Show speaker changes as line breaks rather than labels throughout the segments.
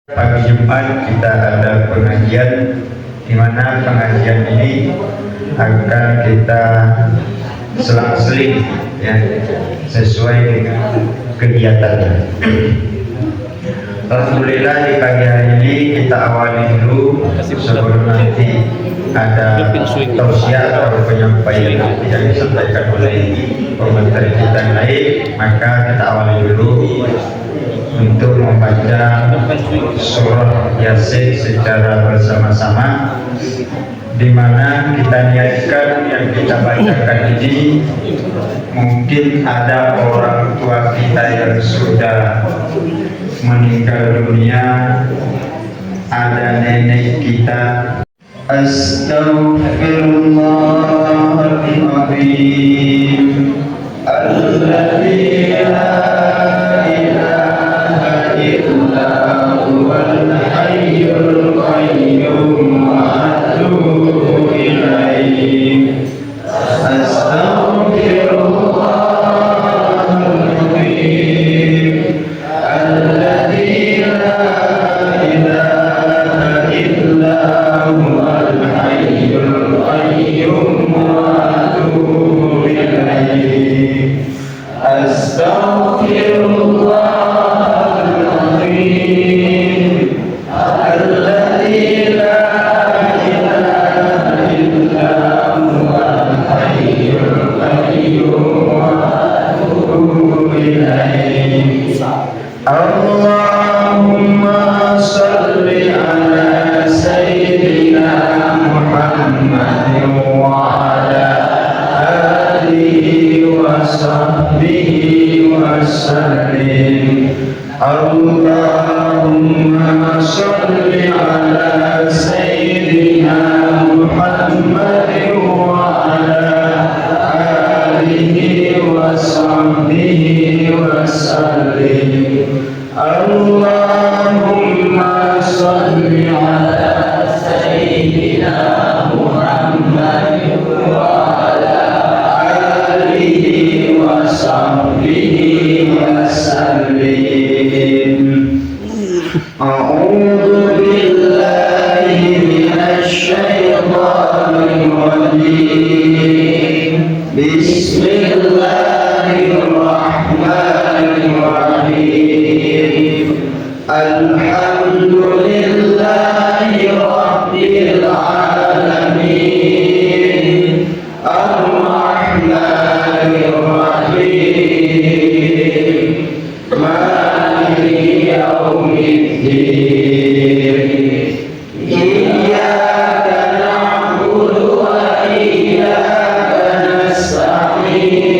Pagi Jumat kita ada pengajian, di mana pengajian ini akan kita selang-seling ya, sesuai dengan kegiatannya. Alhamdulillah di pagi hari ini kita awali dulu sebelum nanti ada tausiah atau penyampaian yang disampaikan oleh komentar kita yang lain, maka kita awali dulu untuk membaca surah Yasin secara bersama-sama, di mana kita niatkan yang kita bacakan ini mungkin ada orang tua kita yang sudah meninggal dunia, ada nenek kita. Astaghfirullahaladzim alladzi la ilaha illa huwal hayyul qayyum wa atubu ilaihi. Astaghfirullahaladzim alladzi la ilaha illa huwal hayyul qayyum wa atubu ilaihi. Astaghfirullahaladzim alladzi la ilaha illa huwal hayyul qayyum wa atubu ilaihi. Allahumma salli ala sayyidina Muhammadin wa ala alihi wa sahbihi wa sallim. Allahumma salli ala sayyidina Muhammadin wa ala alihi wa sahbihi wa sallim. Allahumma salli ala sayyidina Muhammadin wa ala alihi wa sahbihi wa sallim. A'udzu billahi minasy syaithanir rajim. Bismillahirrahmanirrahim. Alhamdulillahi rabbil alamin. Ar-Rahmanir Rahim. Maliki yaumiddin. Iyyaka na'budu wa iyyaka nasta'in.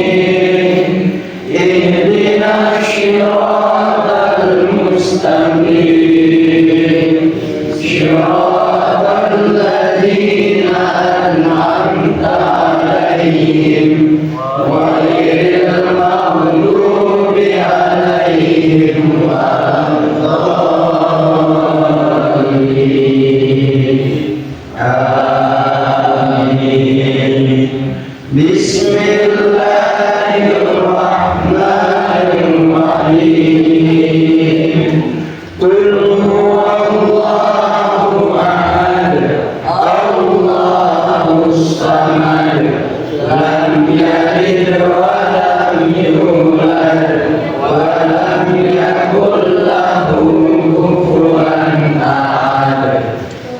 Ihdinas siratal mustaqim. Siratal ladzina an'amta 'alaihim ghairil maghdubi 'alaihim waladdallin. Amin. Bismillahirrahmanirrahim. Qul huwallahu ahad, Allahus samad, lam yalid wa lam yulad wa lam yakul lahu kufuwan ahad.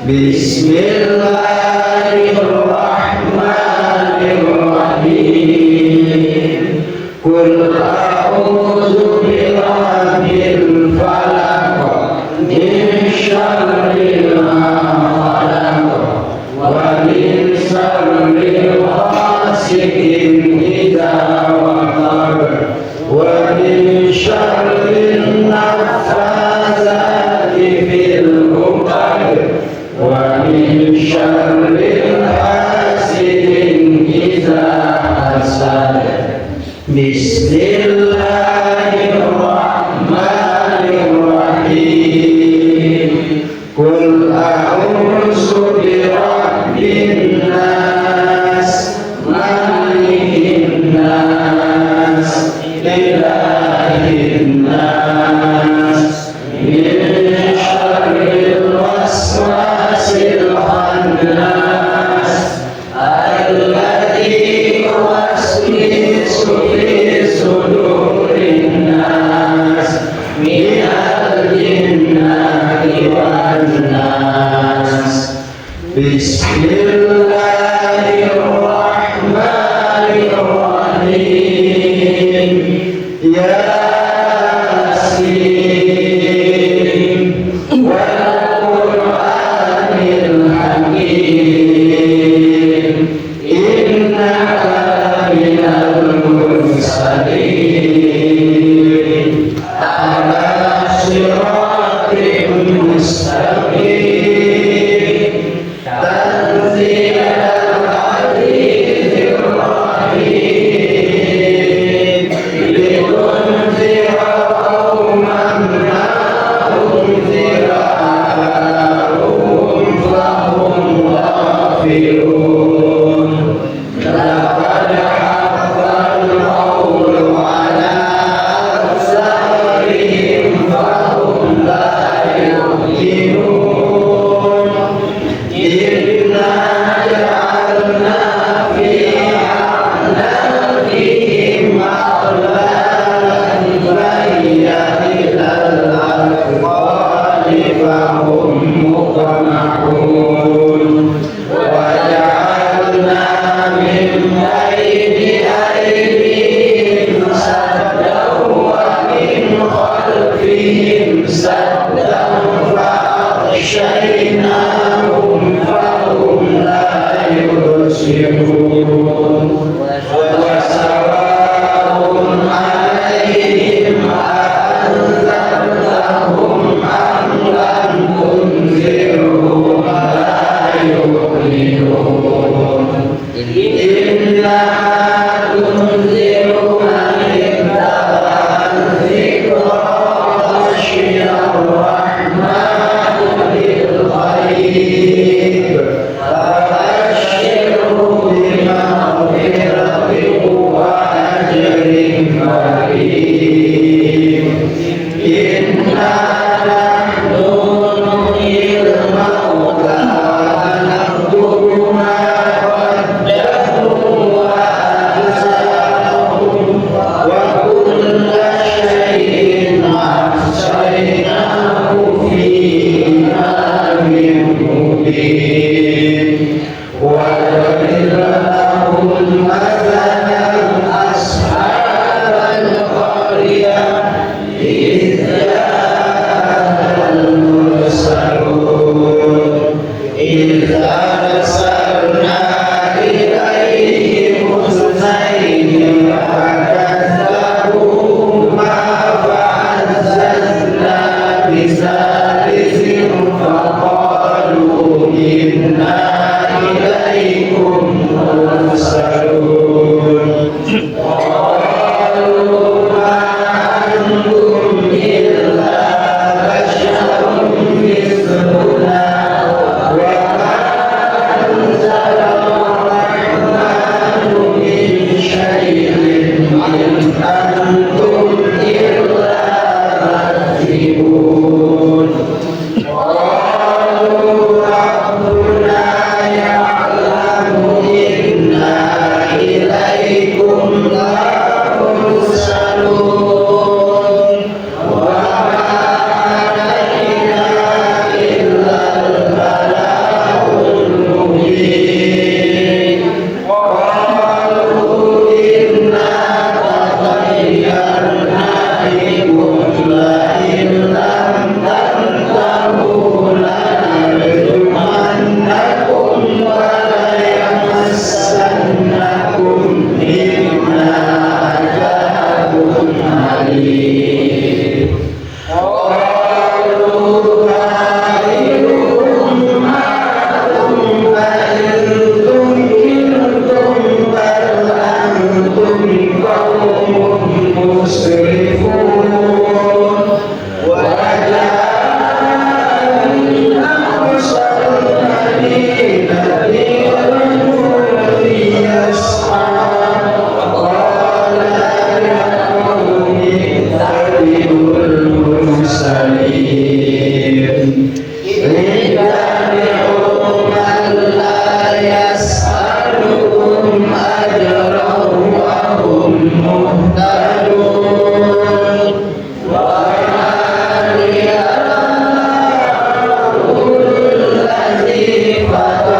Bismillahirrahmanirrahim. Qul a'udzu birabbil falaq, min syarri ma khalaq, wa min syarri ghasiqin idza waqab, wa min syarri naffasati fil 'uqad, wa min syarri Bismillahirrahmanirrahim. Yasin wal Qur'anil Hakim. Innaka minal mursalin ala siratin mustaqim. Tanzilal azizir rahim. Litunzira qauman ma unzira aba'uhum fahum ghafilun. Laqad haqqal qawlu ala aktharihim fahum la yu'minun. Inna ja'alna fi a'naqihim aghlalan fahiya ilal azqani fahum muqmahun. Wa ja'alna min bayni aydihim saddan wa min khalfihim saddan fa'aghshaynahum fahum la yubsirun. Wa sawa'un 'alaihim a'anzartahum am lam tunzirhum la yu'minun. Innama tunziru man ittaba'a dzikra wa khashiya ar-rahmana bil ghaib. Fabashshirhu bimaghfiratin wa ajrin karim. Inna nahnu nuhyil mauta wa naktubu ma qaddamu wa atharahum wa kulla shay'in ahsaynahu fi imamin mubin. Wa darib lahum mathalan ashabal qaryah idh ja'ahal mursalun idh arsalna ilayhim ithnaini fakadzabuhuma fa'azzazna bisalisin faqalu inna ilaykum mursalun. Qalu ma antum illa basharun mithluna wa ma anzala ar-rahmanu min shay'in in antum illa takdzibun. Qalu rabbuna ya'lamu inna ilaykum lamursalun wa ma alaina illa al-balaghul mubin. Qalu inna tatayyarna bikum la in lam tantahu lanarjumannakum wa la yamassannakum minna adhabun alim. Qalu qa'iluhum ma'akum bal tunzirtum bal antum qaumun musrifun. Wa ja'a min aqsal madinati rajulun yas'a qala ya qaumi ittabi'ul mursalin. Ittabi'u man la yas'alukum ajran wa hum muhtadun. Wa ma liya allazi fatara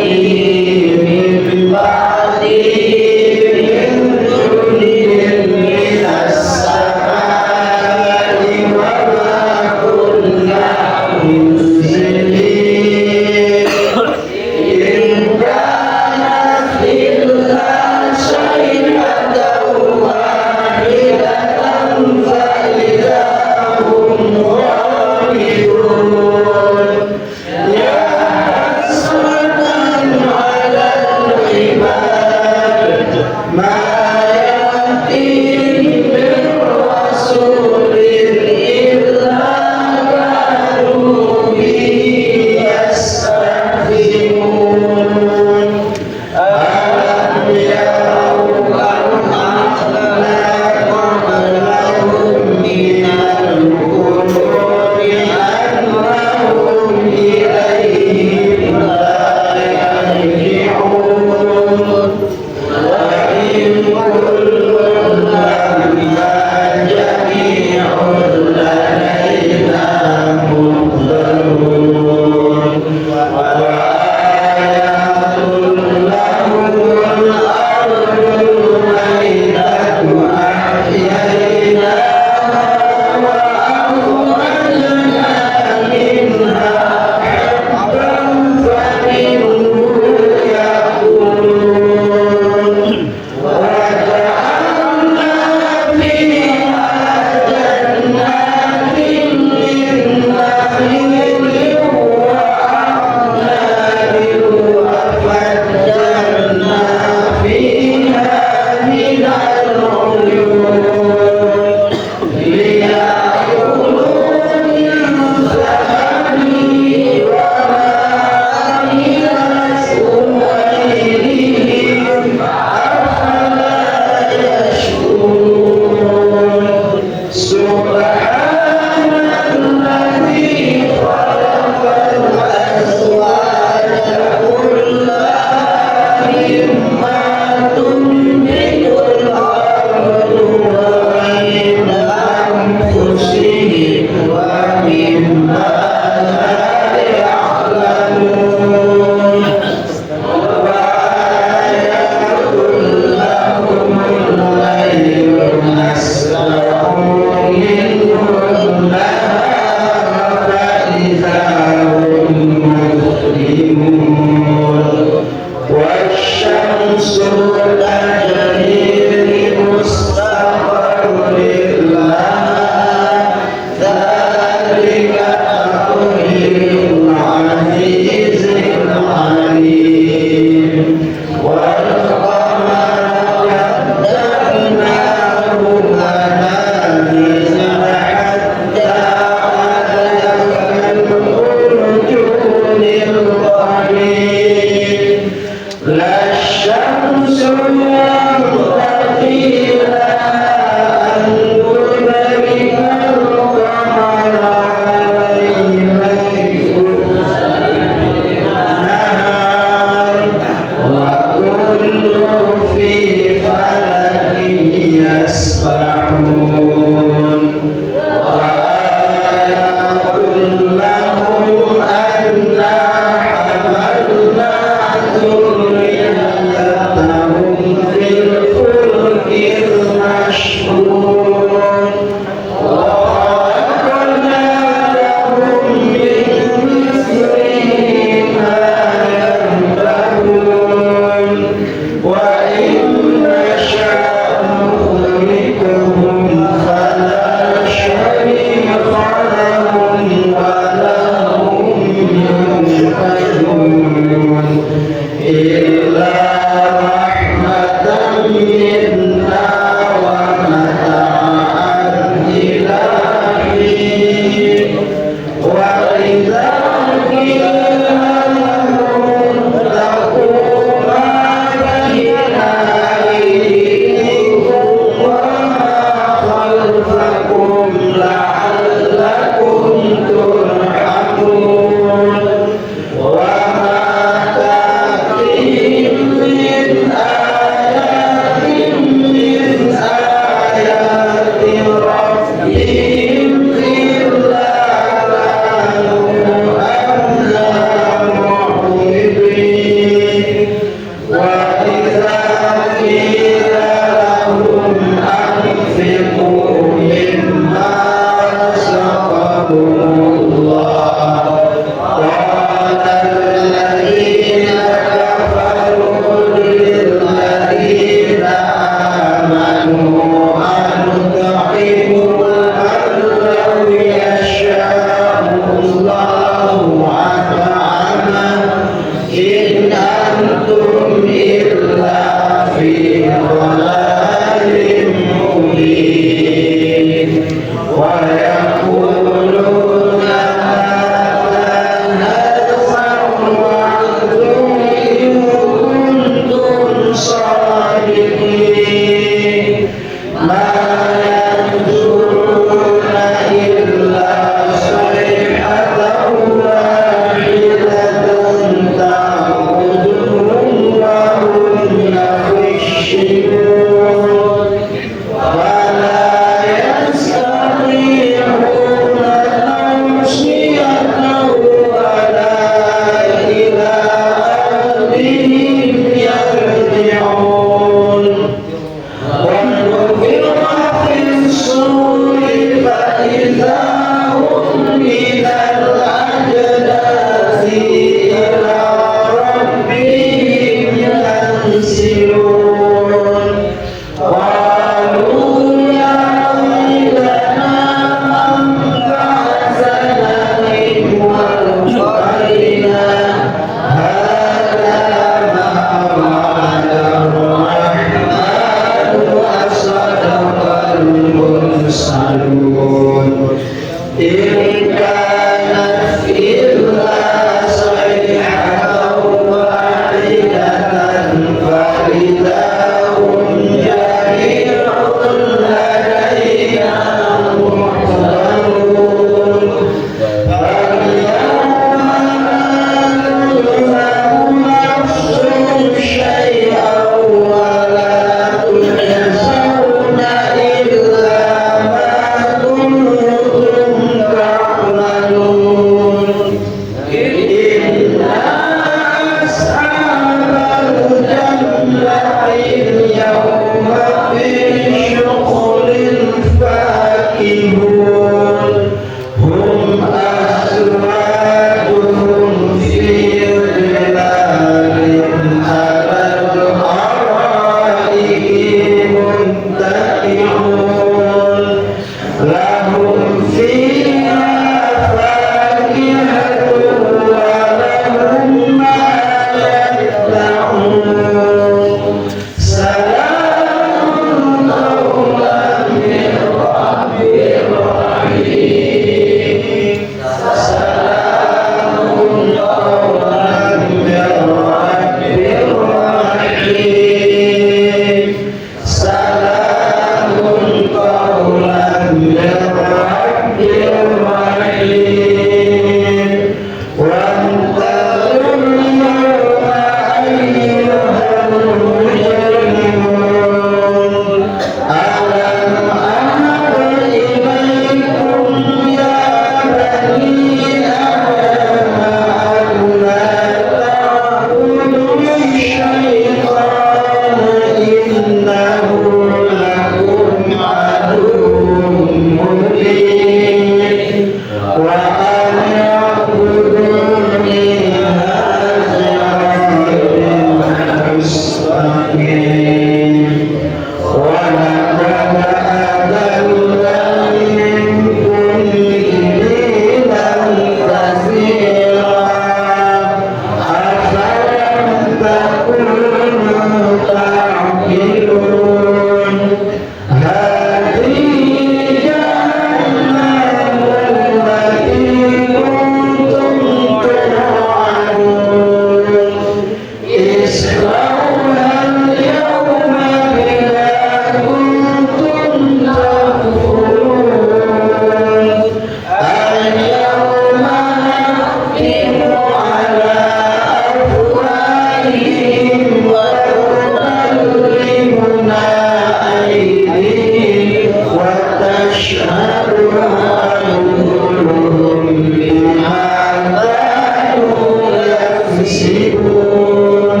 يمسكون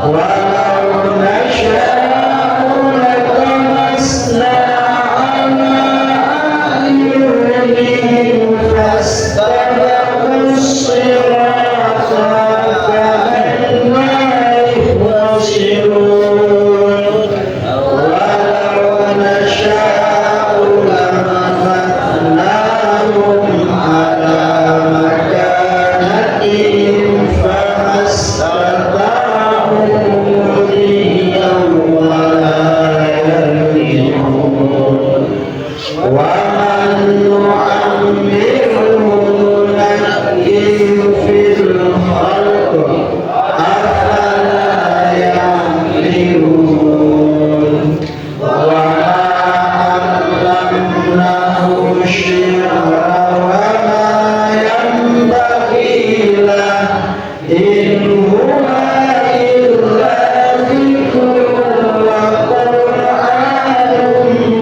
ولو نشاء لطمسنا على أعينهم فاستبقوا الصراط فأنى يبصرون ولو نشاء لمسخناهم على مكانتهم فما استطاعوا مضيا ولا يرجعون ومن نعمره ننكره في الخلق أفلا يعقلون وما علمناه الشعر وما ينبغي له إن هو إلا ذكر وقرآن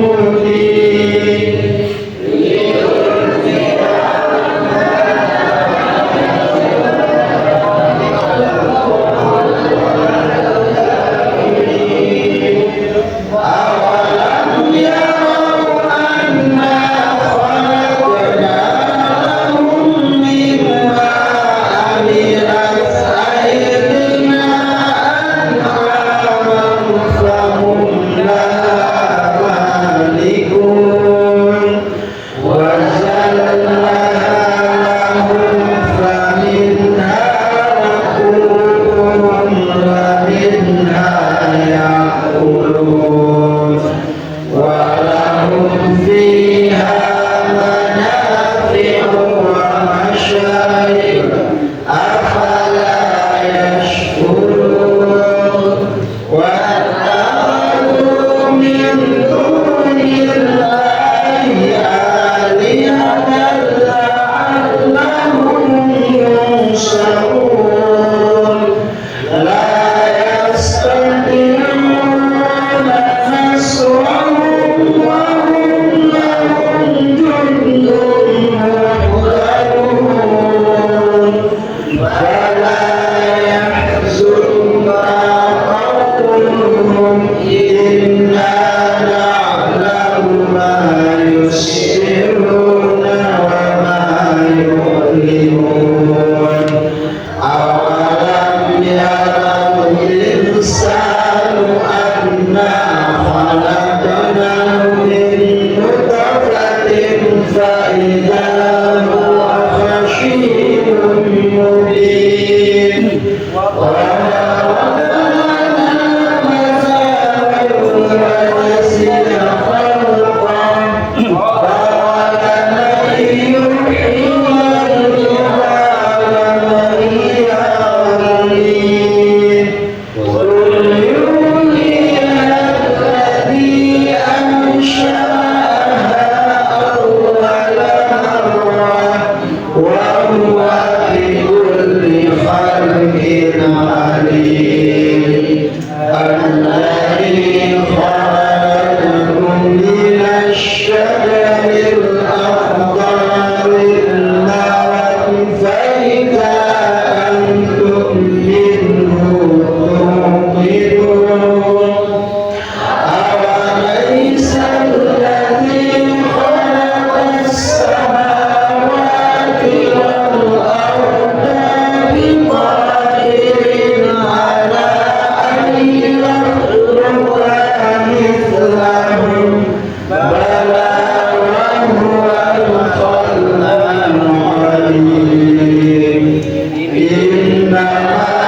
مبين أولم يروا أنا خلقنا لهم مما عملت أيدينا أنعاما فهم لها مالكون وزلناها لهم فمنها ركوبهم ومنها يأكلون ولهم فيها منافع ومشارب أفلا يشكرون واتخذوا من دون الله آلهة لعلهم ينصرون لا يستطيعون نصرهم وهم لهم جند محضرون فلا يحزنك قولهم إنا نعلم ما يسرون وما يعلنون أولم يروا الإنسان أنا خلقناه من نطفة فإذا هو خصيم مبين وضربنا مثلا ونسي خلقه قال من يحيي الجبال وهي رميم قل يحييها الذي أنشأها أول مرة وهو بكل خلق عليم الذي خلقكم من الشجر الأخضر نارا فإذا أنتم منه توقدون أوليس الذي خلق السماوات والأرض بقادر على أن يخلق مثلهم بلى وهو الخلاق العليم إنما